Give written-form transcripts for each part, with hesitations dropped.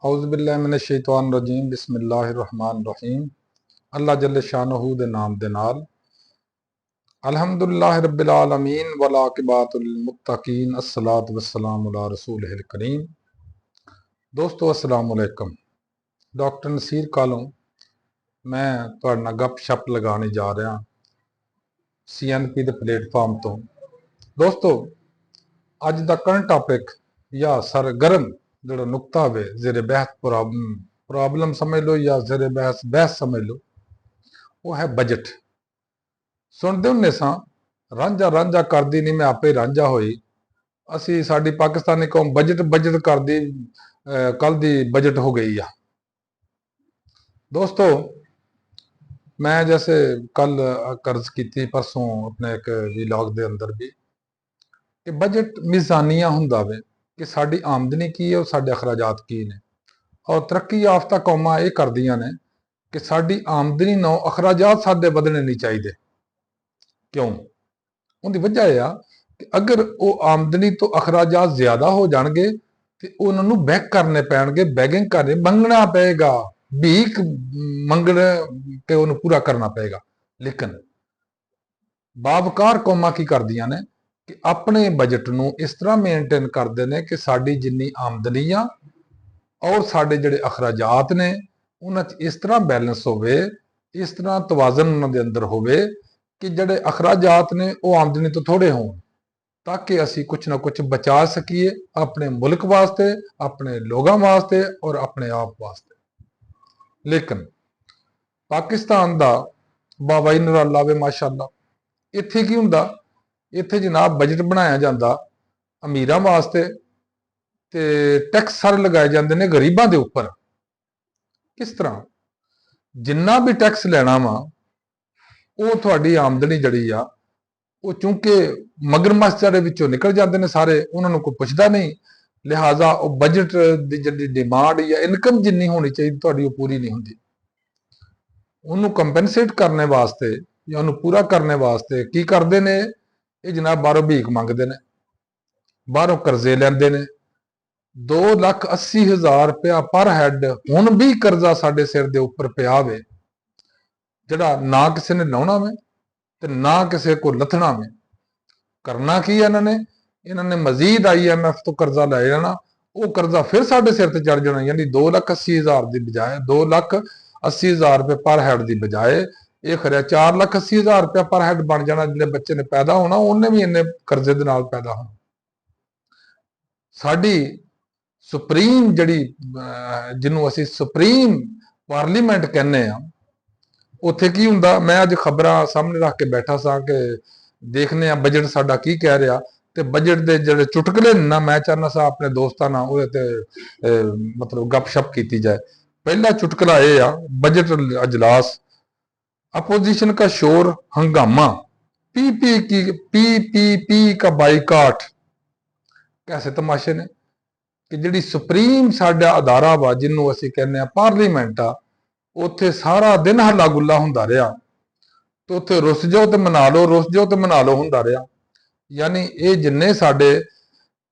औज़ुबिल्लाहि मिनश्शैतानिर्रजीम बिस्मिल्लाहिर्रहमानिर्रहीम। अल्लाह जल्ल शानहू दे नाम दे नाल अल्हम्दुलिल्लाहि रब्बिल आलमीन वल आक़िबतुल लिल मुत्तकीन अस्सलातु वस्सलामु अला रसूलिहिल करीम। दोस्तों अस्सलाम वालेकुम। डॉक्टर नसीर कालों मैं तुहाडे नाल गपशप लगाने जा रहा CNP दे प्लेटफार्म तो। दोस्तों अज दा करंट टॉपिक या सरगर्म जो नुकता होवे जेरे बहस प्रॉब्लम समझ लो या जेरे बहस समझ लो, वो है बजट। सुनते होंगे सा रांझा रांझा करदी नहीं मैं आपे रांझा होई, असी साडी पाकिस्तानी कौम बजट बजट करदी कल दी बजट हो गई आ। दोस्तों मैं जैसे कल कर्ज की परसों अपने एक व्लॉग दे अंदर भी कि बजट मीज़ानिया हुंदा वे कि साडी आमदनी की है और साडे अखराजात की ने, और तरक्की याफ्ता कौमां ये करदियां ने कि साडी आमदनी नो अखराजात साडे बदलने नहीं चाहिए। क्यों? उनकी वजह यह कि अगर वो आमदनी तो अखराजात ज्यादा हो जाएंगे तो उन्होंने बैक करने पैणगे, बैगिंग करने मंगना पेगा, भीख मंगने पे उन्हें पूरा करना पेगा। लेकिन बावकार कौमां की करदियां ने कि अपने बजट नूं इस तरह मेनटेन करते हैं कि साडी जिन्नी आमदनी आ और साडे जिहड़े अखराजात ने उन्हां इस तरह बैलेंस होवे, इस तरह तवाजन उन्हां दे अंदर होवे कि जिहड़े अखराजात ने वो आमदनी तो थोड़े होण, ताकि असी कुछ ना कुछ बचा सकीए अपने मुल्क वास्ते, अपने लोगों वास्ते और अपने आप वास्ते। लेकिन पाकिस्तान दा बाबाई नराला वे माशाअल्लाह, इत्थे की हुंदा, इत्थे जनाब बजट बनाया जाता अमीरां वास्ते ते टैक्स सारे लगाए जाते हैं गरीबां दे उपर। किस तरह? जिन्ना भी टैक्स लेना वा वो थोड़ी आमदनी जड़ी आ वो चूंकि मगरमच्छ दे विचों निकल जाते हैं सारे, उन्होंने कोई पुछदा नहीं। लिहाजा वो बजट की जी डिमांड या इनकम जिन्नी होनी चाहिए थोड़ी वो पूरी नहीं होंगी। उन्होंने कंपनसेट करने वास्ते या उन्होंने पूरा करने वास्ते की करते हैं, ये जनाब बाहरों भीख मंगते हैं, बाहरों कर्जे लेंदे ने। 2,80,000 रुपया पर हैड हुण भी कर्जा साडे सिर दे उपर पिया वे, जिहड़ा ना किसी ने लाउणा वे ते ना किसी को लथना वे। करना की है इन्होंने मजीद IMF तो कर्जा लै जाना, वो कर्जा फिर साडे सिर ते चढ़ जाना। यानी 2,80,000 की बजाय 2,80,000 रुपये पर हैड की बजाय ये खरिया 4,80,000 रुपया पर हैड बन जाना। जिहड़े बच्चे ने पैदा होना उन्हें भी इन्ने कर्जे दे नाल पैदा होना। साडी सुप्रीम जिहड़ी जिन्हों असीं सुप्रीम पार्लीमेंट कहने आ, उत्थे की हुंदा, मैं अज खबरां सामने रख के बैठा सा कि देखने बजट साडा की कह रहा, ते बजट के जिहड़े चुटकले ना मैं चाहना सा अपने दोस्तां नाल उहदे ते मतलब गपशप की जाए। पहला चुटकला ये आ, बजट अजलास, अपोजिशन का शोर हंगामा, PPP का बाइकाट। कैसे तमाशे ने कि जिहड़ी सुप्रीम साडा अदारा वा जिन्हों असीं कहने पार्लीमेंट आ, उत्थे सारा दिन हल्ला गुल्ला हुंदा रहा, तो उत्थे रुस जाओ तो मना लो, रुस जाओ तो मना लो हुंदा रहा। यानी ये जिन्ने साडे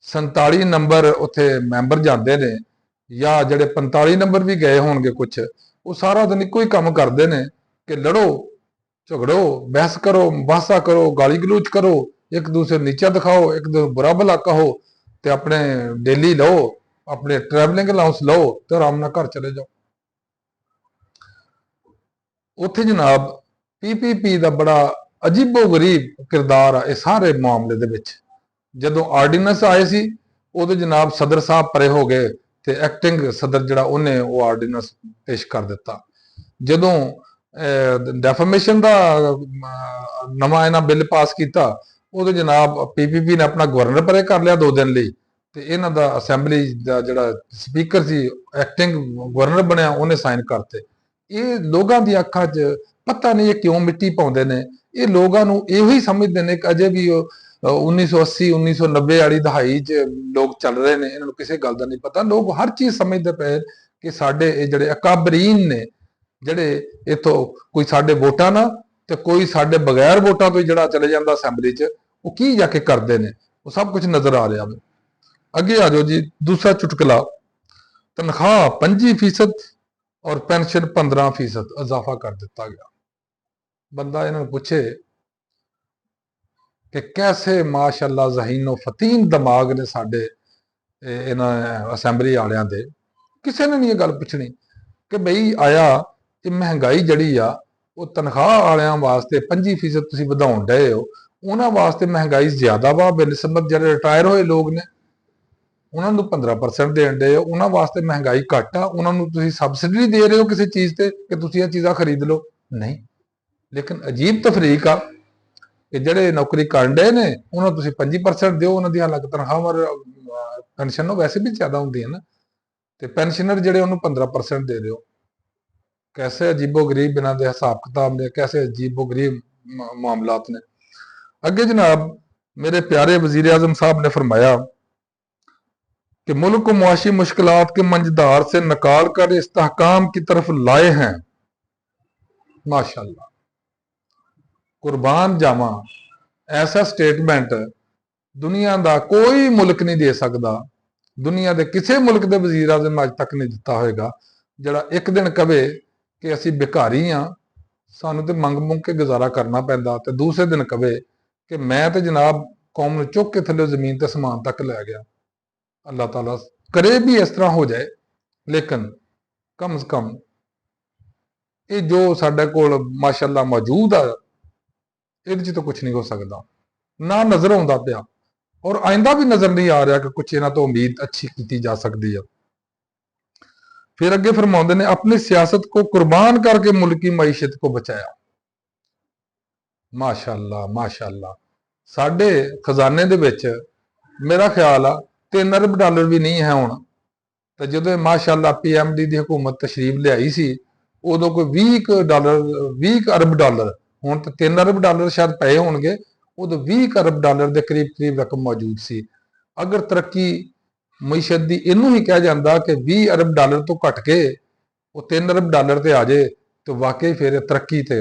47 नंबर उत्थे मैंबर जाते ने या जिहड़े 45 नंबर भी गए होणगे कुछ, वो सारा दिन इको ही काम करते हैं कि लड़ो झगड़ो बहस करो बहासा करो गाली गलूच करो, एक दूसरे नीचा दिखाओ, एक दूसरे बुरा भला कहो, ते अपने डेली लो, अपने ट्रैवलिंग अलाउंस लो तो आराम नाल घर चले जाओ। उत्थे जनाब PPP का बड़ा अजीबो गरीब किरदार है इस सारे मामले दे विच। जदों आर्डीनेंस आए सी उदों जनाब सदर साहब परे हो गए ते एक्टिंग सदर जिहड़ा उन्हें वो आर्डीनेंस पेश कर दिता। जदों डेफामेशन का नवा इन्हां बिल पास किया उदों जनाब PPP ने अपना गवर्नर परे कर लिया 2 दिन लई, ते इन्हां दा असैंबली का जिहड़ा स्पीकर सी एक्टिंग गवर्नर बनया उन्हें साइन करते। ये लोगों की अखां च पता नहीं ये क्यों मिट्टी पाउंदे ने, ये लोगों नूं इहो ही समझदे ने कि अजे भी 1980 1990 वाली दहाई च लोग चल रहे हैं, इन्होंने किसी गल का नहीं पता। लोग हर चीज़ समझते पे कि साडे जिहड़े अकाबरीन ने जिहड़े इथों कोई साडे वोटां ना ते कोई साडे बगैर वोटां तो जिहड़ा चले जांदा असैंबली च, वो की जाके करते हैं, वो सब कुछ नज़र आ रहा है। अगे आ जाओ जी, दूसरा चुटकला। ਤਨਖਾਹ 25% ਔਰ ਪੈਨਸ਼ਨ 15% ਇਜ਼ਾਫਾ ਕਰ ਦਿੱਤਾ ਗਿਆ। ਬੰਦਾ ਇਹਨਾਂ ਨੂੰ ਪੁੱਛੇ ਕਿ ਕੈਸੇ ਮਾਸ਼ਾਅੱਲਾ ਜ਼ਹੀਨੋ ਫਤੀਨ ਦਿਮਾਗ ਨੇ ਸਾਡੇ ਇਹਨਾਂ ਅਸੈਂਬਲੀ ਵਾਲਿਆਂ ਦੇ, ਕਿਸੇ ਨੇ ਨਹੀਂ ਇਹ ਗੱਲ ਪੁੱਛਣੀ ਕਿ ਬਈ ਆਇਆ ਇਹ ਮਹਿੰਗਾਈ ਜਿਹੜੀ ਆ ਉਹ ਤਨਖਾਹ ਵਾਲਿਆਂ ਵਾਸਤੇ 25% ਤੁਸੀਂ ਵਧਾਉਣ ਡਏ ਹੋ, ਉਹਨਾਂ ਵਾਸਤੇ ਮਹਿੰਗਾਈ ਜ਼ਿਆਦਾ ਵਾ ਬੇਨਿਸਬਤ ਜਿਹੜੇ ਰਿਟਾਇਰ ਹੋਏ ਲੋਕ ਨੇ ਉਹਨਾਂ ਨੂੰ 15% ਦੇਣ ਡਏ ਹੋ, ਉਹਨਾਂ ਵਾਸਤੇ ਮਹਿੰਗਾਈ ਘੱਟ ਆ, ਉਹਨਾਂ ਨੂੰ ਤੁਸੀਂ ਸਬਸਿਡੀ ਦੇ ਰਹੇ ਹੋ ਕਿਸੇ ਚੀਜ਼ ਤੇ ਕਿ ਤੁਸੀਂ ਇਹ ਚੀਜ਼ਾਂ ਖਰੀਦ ਲਓ। ਨਹੀਂ, ਲੇਕਿਨ ਅਜੀਬ ਤਫਰੀਕ ਆ ਕਿ ਜਿਹੜੇ ਨੌਕਰੀ ਕਰਨ ਡਏ ਨੇ ਉਹਨਾਂ ਨੂੰ ਤੁਸੀਂ 25% ਦਿਓ, ਉਹਨਾਂ ਦੀਆਂ ਅਲੱਗ ਤਨਖਾਹਾਂ ਪੈਨਸ਼ਨ ਵੈਸੇ ਵੀ ਜ਼ਿਆਦਾ ਹੁੰਦੀਆਂ ਨਾ, ਤੇ ਪੈਨਸ਼ਨਰ ਜਿਹੜੇ ਉਹਨੂੰ 15% ਦੇ ਦਿਓ। कैसे अजीबो गरीब बिना दे हिसाब किताब ने, कैसे अजीबो गरीब मामलात ने। अगे जनाब मेरे प्यारे वजीर आजम साहब ने फरमाया कि मुल्क को मुआशी मुश्किलात के मंजदार से निकाल कर इस्तेहकाम की तरफ लाए हैं। माशाअल्लाह, कुर्बान जावा, ऐसा स्टेटमेंट दुनिया का कोई मुल्क नहीं दे सकता, दुनिया के किसी मुल्क के वजीर आजम अज तक नहीं दिता होएगा जड़ा एक दिन कहे कि असी भिखारी हाँ, सानू तो मंग मुंग के गुजारा करना पैंदा, ते दूसरे दिन कहे कि मैं तो जनाब कौम नूं चुक के थल्ले जमीन ते समान तक लै गया। अल्लाह ताला करे भी इस तरह हो जाए, लेकिन कम से कम ये जो साडे कोल माशाअल्लाह मौजूद है इहदे च तो कुछ नहीं हो सकता, ना नज़र आउंदा पिया और आइंदा भी नज़र नहीं आ रहा कि कुछ इन्हां तो उम्मीद अच्छी की जा सकती है। फिर अगे फरमाते ने अपनी सियासत को कुर्बान करके मुल्क की मईशत को बचाया। माशाअल्लाह माशाअल्लाह, साडे खजाने दे विच मेरा ख्याल आ $3 अरब भी नहीं है हुण, ते जदों माशाअल्लाह PMD दी हुकूमत तशरीफ लियाई सी उदों कोई $20 अरब, हुण ते $3 अरब शायद पए होणगे, उदों $20 अरब के करीब रकम मौजूद सी। अगर तरक्की मईशत की इनू ही कहा जाता कि $20 अरब तो घट के वो $3 अरब ते आ जाए तो वाकई फिर तरक्की ते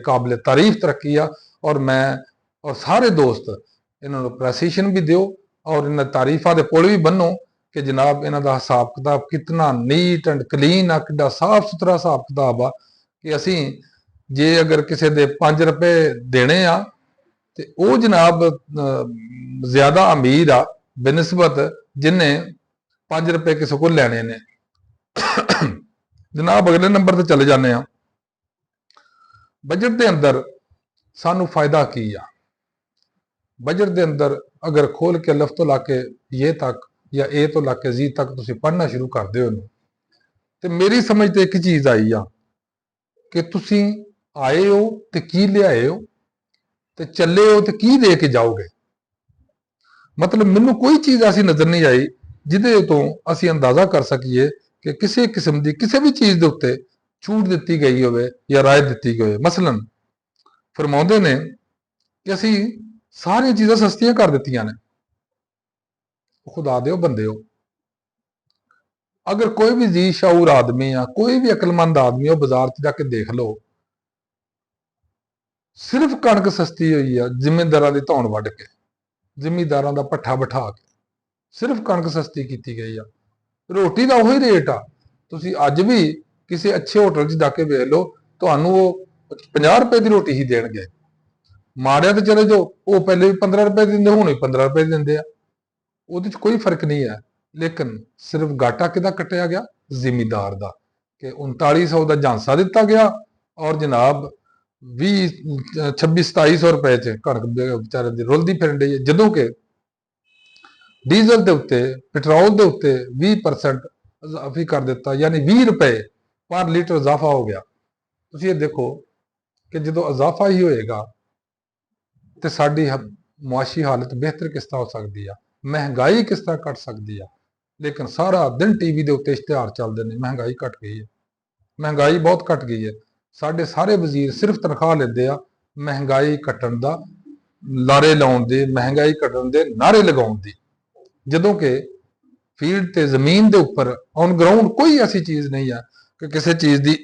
काबिल तारीफ तरक्की आ। और मैं और सारे दोस्त इन्होंने अप्रेसीएशन भी दिओ और इन तारीफा के पुल भी बनो कि जनाब इन्हों का हिसाब किताब कितना नीट एंड क्लीन आ, कि साफ सुथरा हिसाब किताब आ कि असी जे अगर किसी के 5 रुपए देने आ तो वह जनाब ज्यादा अमीर आ बेनिस्बत जिन्हें 5 रुपए किसी को लैने ने। जनाब अगले नंबर पर चले जाने, बजट के अंदर सानू फायदा की आ। बजट के अंदर अगर खोल के लफ तो लाके ये तक या ए तो लाके जी तक तुसी पढ़ना शुरू कर दो तो मेरी समझ तो एक चीज़ आई आ कि तुसी आए हो तो की लियाए हो तो चले हो तो की दे के जाओगे। मतलब मैनू कोई चीज़ ऐसी नज़र नहीं आई जिदे तो असी अंदाजा कर सकीए कि किसी किस्म की किसी भी चीज़ के उत्ते छूट दी गई हो या राय दी गई हो। मसलन फरमाउंदे ने कि असी सारी चीज़ां सस्तियां कर दित्तियां ने। खुदा दे बंदे हो, अगर कोई भी जी शाऊर आदमी आ, कोई भी अकलमंद आदमी हो, बाजार च जाके देख लो, सिर्फ कणक सस्ती हुई है जिमींदारां दी धौन वढ के, जिमींदारां दा पट्ठा बिठा के सिर्फ कणक सस्ती की गई आ। रोटी का उही रेट आ, तुसी अज भी किसी अच्छे होटल च जाके वेख लो तुहानू वो 50 रुपए की रोटी ही देणगे। माड़िया तो चले जाओ, वो पहले भी 15 रुपए देंदे, हुण भी 15 रुपए देंदे आ, ਉਹਦੇ ਚ कोई फर्क नहीं है। लेकिन सिर्फ घाटा किदा कटिया गया, जिमीदार का, कि 3900 का झांसा दिता गया और जनाब 2600-2700 रुपए च कणक बेचारे दी रुलदी फिरन डई है। जदों कि डीजल के उत्ते पेट्रोल के उत्ते 20% इजाफी कर दिता, यानी 20 रुपए पर लीटर इजाफा हो गया। तुसीं ये देखो कि जो इजाफा ही होएगा तो साडी मुआशी हालत बेहतर किस तरह हो सकती है, महंगाई किस तरह घट सकती है। लेकिन सारा दिन टीवी के उत्ते इश्तिहार चलते हैं महंगाई घट गई है, महंगाई बहुत घट गई है। साडे सारे वजीर सिर्फ तनख्वाह लेंदे आ महंगाई घटण दा लारे लाउण दे, महंगाई घटण दे नारे लगाउण दी, जदों कि फील्ड ते जमीन के उपर ऑन ग्राउंड कोई ऐसी चीज़ नहीं है कि किसी चीज़ की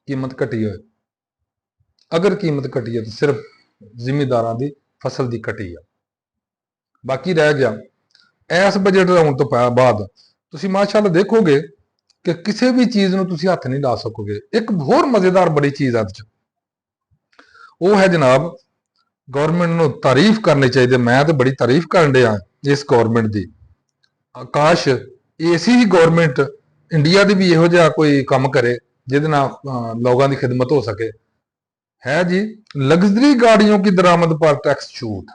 कीमत घटी हो। अगर कीमत घटी है तो सिर्फ जिमींदारां दी फसल की घटी है। बाकी रह गया ਇਸ ਬਜਟ ਆਉਣ ਤੋਂ ਬਾਅਦ ਤੁਸੀਂ ਮਾਸ਼ਾਅੱਲਾ ਦੇਖੋਗੇ ਕਿ ਕਿਸੇ ਵੀ ਚੀਜ਼ ਨੂੰ ਤੁਸੀਂ ਹੱਥ ਨਹੀਂ ਲਾ ਸਕੋਗੇ। ਇੱਕ ਹੋਰ ਮਜ਼ੇਦਾਰ ਬੜੀ ਚੀਜ਼ ਅੱਜ ਉਹ ਹੈ ਜਨਾਬ, ਗਵਰਨਮੈਂਟ ਨੂੰ ਤਾਰੀਫ ਕਰਨੀ ਚਾਹੀਦੀ। ਮੈਂ ਤਾਂ ਬੜੀ ਤਾਰੀਫ ਕਰਨ ਡਿਆ ਇਸ ਗਵਰਨਮੈਂਟ ਦੀ। ਕਾਸ਼ ਐਸੀ ਹੀ ਗਵਰਨਮੈਂਟ ਇੰਡੀਆ ਦੀ ਵੀ ਇਹੋ ਜਿਹਾ ਕੋਈ ਕੰਮ ਕਰੇ ਜਿਹਦੇ ਨਾਲ ਲੋਕਾਂ ਦੀ ਖਿਦਮਤ ਹੋ ਸਕੇ। ਹੈ ਜੀ ਲਗਜ਼ਰੀ गाड़ियों की दरामद पर टैक्स छूट।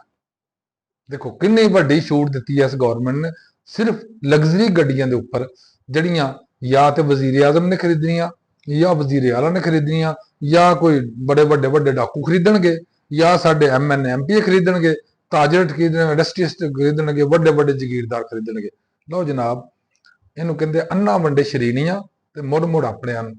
देखो कितनी ਵੱਡੀ छूट ਦਿੱਤੀ ਹੈ ਇਸ ਗਵਰਨਮੈਂਟ ਨੇ ਸਿਰਫ ਲਗਜ਼ਰੀ ਗੱਡੀਆਂ ਦੇ ਉੱਪਰ, ਜਿਹੜੀਆਂ ਜਾਂ ਤੇ ਵਜ਼ੀਰ ਆਜ਼ਮ ਨੇ ਖਰੀਦਣੀਆਂ, ਜਾਂ ਵਜ਼ੀਰ ਆਲਾ ਨੇ ਖਰੀਦਣੀਆਂ, ਜਾਂ ਕੋਈ ਬੜੇ ਵੱਡੇ ਵੱਡੇ ਡਾਕੂ ਖਰੀਦਣਗੇ, ਜਾਂ ਸਾਡੇ MN MP ਖਰੀਦਣਗੇ, ਤਾਜਰ ਖਰੀਦਣਗੇ, ਇੰਡਸਟਰੀਸਟ ਖਰੀਦਣਗੇ, ਵੱਡੇ ਵੱਡੇ ਜ਼ਗੀਰਦਾਰ ਖਰੀਦਣਗੇ। ਲਓ ਜਨਾਬ, ਇਹਨੂੰ ਕਹਿੰਦੇ ਅੰਨਾ ਵੰਡੇ ਸ਼ਰੀਨੀਆਂ ਤੇ ਮੁੜ ਮੁੜ ਆਪਣਿਆਂ ਨੂੰ।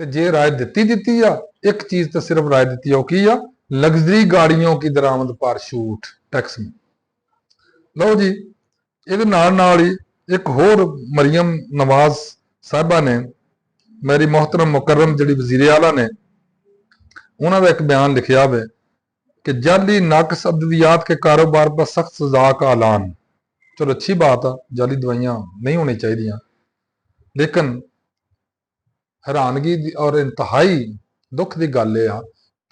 ਤੇ ਜੇ ਰਾਏ ਦਿੱਤੀ ਆ, ਇੱਕ ਚੀਜ਼ ਤਾਂ ਸਿਰਫ ਰਾਏ ਦਿੱਤੀ ਆ, ਉਹ ਕੀ ਆ? ਲਗਜ਼ਰੀ गाड़ियों की दरामद पर छूट टैक्स में। ਲਓ ਜੀ, ਇਹਦੇ ਨਾਲ ਹੀ ਇੱਕ ਹੋਰ ਮਰੀਮ ਨਵਾਜ਼ ਸਾਹਿਬਾ ਨੇ, ਮੇਰੀ ਮੁਹਤਰਮ ਮੁਕਰਮ ਜਿਹੜੀ ਵਜ਼ੀਰ ਆਲਾ ਨੇ, ਉਹਨਾਂ ਦਾ ਇੱਕ ਬਿਆਨ ਲਿਖਿਆ ਹੋਵੇ कि जाली नाकस अद्वियात के कारोबार पर सख्त सजा का ऐलान। चलो अच्छी बात है, जाली दवाइयां नहीं होनी चाहिए, लेकिन हैरानगी और इंतहाई दुख की गल यह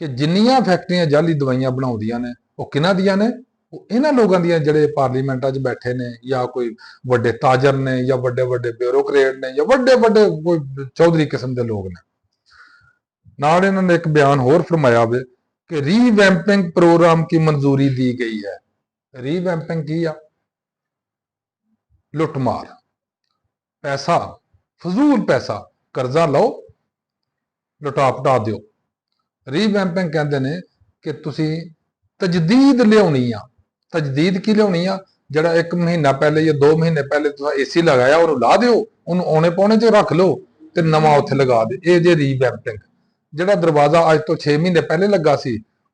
कि जिन्नियां फैक्ट्रियां जाली दवाइयां बनाउंदियां ने वो किन्हां दियां ने? वो इन्हां लोगां दियां जिहड़े पार्लीमेंटां 'च बैठे ने, या कोई वड्डे ताजर ने, या वड्डे वड्डे ब्यूरोक्रेट ने, या वड्डे वड्डे कोई चौधरी किस्म के लोग ने। नाल इन्हां ने एक बयान होर फरमाया वे कि रीवैम्पिंग प्रोग्राम की मंजूरी दी गई है। रीवैम्पिंग की आ? लुटमार, पैसा, फजूल पैसा, कर्जा लो, लुटा पटा दो। रीवैम्पिंग कहते हैं कि तुसी तजदीद लियानी आ। तजदीद की लियानी आ? जिहड़ा 1 महीना पहले या 2 महीने पहले तुसा AC लगाया उन्होंने ला दिओ, उन्होंने औने पौने च रख लो ते नवां उत्थे लगा दे। ये जे रीवैम्पिंग। ਜਿਹੜਾ ਦਰਵਾਜ਼ਾ ਅੱਜ ਤੋਂ 6 ਮਹੀਨੇ ਪਹਿਲੇ ਲੱਗਾ ਸੀ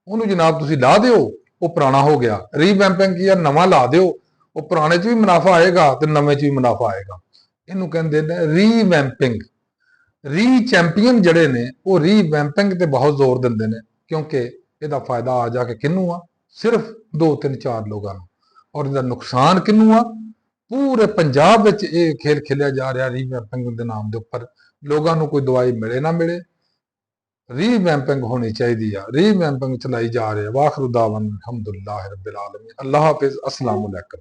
ਉਹਨੂੰ ਜਨਾਬ ਤੁਸੀਂ ਲਾ ਦਿਓ, ਉਹ ਪੁਰਾਣਾ ਹੋ ਗਿਆ। ਰੀਵੈਂਪਿੰਗ ਕੀ ਆ? ਨਵਾਂ ਲਾ ਦਿਓ, ਉਹ ਪੁਰਾਣੇ 'ਚ ਵੀ ਮੁਨਾਫਾ ਆਏਗਾ ਤੇ ਨਵੇਂ 'ਚ ਵੀ ਮੁਨਾਫਾ ਆਏਗਾ। ਇਹਨੂੰ ਕਹਿੰਦੇ ਨੇ ਰੀਵੈਂਪਿੰਗ। ਰੀ ਚੈਂਪੀਅਨ ਜਿਹੜੇ ਨੇ ਉਹ ਰੀਵੈਂਪਿੰਗ ਤੇ ਬਹੁਤ ਜ਼ੋਰ ਦਿੰਦੇ ਨੇ, ਕਿਉਂਕਿ ਇਹਦਾ ਫਾਇਦਾ ਆ ਜਾ ਕੇ ਕਿਹਨੂੰ ਆ? ਸਿਰਫ 2 3 4 ਲੋਕਾਂ ਨੂੰ। ਔਰ ਇਹਦਾ ਨੁਕਸਾਨ ਕਿਹਨੂੰ ਆ? ਪੂਰੇ ਪੰਜਾਬ ਵਿੱਚ ਇਹ ਖੇਲ ਖੇਲਿਆ ਜਾ ਰਿਹਾ ਰੀਵੈਂਪਿੰਗ ਦੇ ਨਾਮ ਦੇ ਉੱਪਰ। ਲੋਕਾਂ ਨੂੰ ਕੋਈ ਦਵਾਈ ਮਿਲੇ ਨਾ ਮਿਲੇ, रीवैम्पिंग होनी चाहिए। रीवैम्पिंग चलाई जा रही है। वाखिर दावन अल्हम्दुलिल्लाह रब्बिल आलमीन। अल्लाह हाफिज। अस्सलाम वालेकुम।